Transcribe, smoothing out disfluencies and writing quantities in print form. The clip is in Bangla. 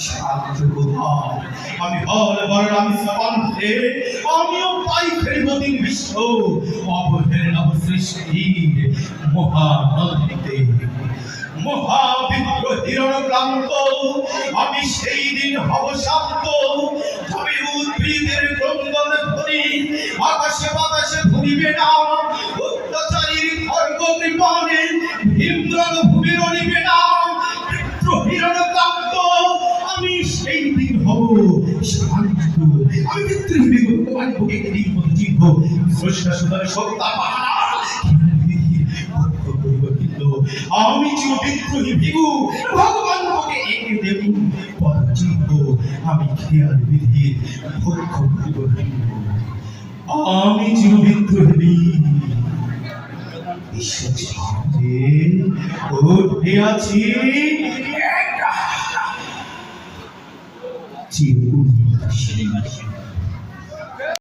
শান্ত কোথায় আমি হল বড় আমি সপন্থে আমিও পাই ফেলব দিন বিশ্ব অবহের নব সৃষ্টির মহানন্দে মহাবিদ্রোহীর ক্লান্ত আমি সেই দিন হব শান্ত তবে উদ্ভিদের ক্রন্দন ধ্বনি আকাশে বাতাসে ধরিবে না অত্যাচারীর খর্গ কৃপানে ভীমদ্রণ ভূমির অনিবে না বিদ্রোহীর ক্লান্ত আমি সেই দিন হব শান্ত আমি বিদ্রোহী বিগত মানে বুকে দিন মতো চিহ্ন স্রষ্টা সুতরাং সত্তা পাহারা আমি চির বিদ্রোহী ভিগু ভগবান তোকে একে দেব পদচিহ্ন আমি খেয়াল বিধির ভক্ষ করিব আমি চির বিদ্রোহী ঈশ্বর সামনে উঠে আছি চির উন্নতশীল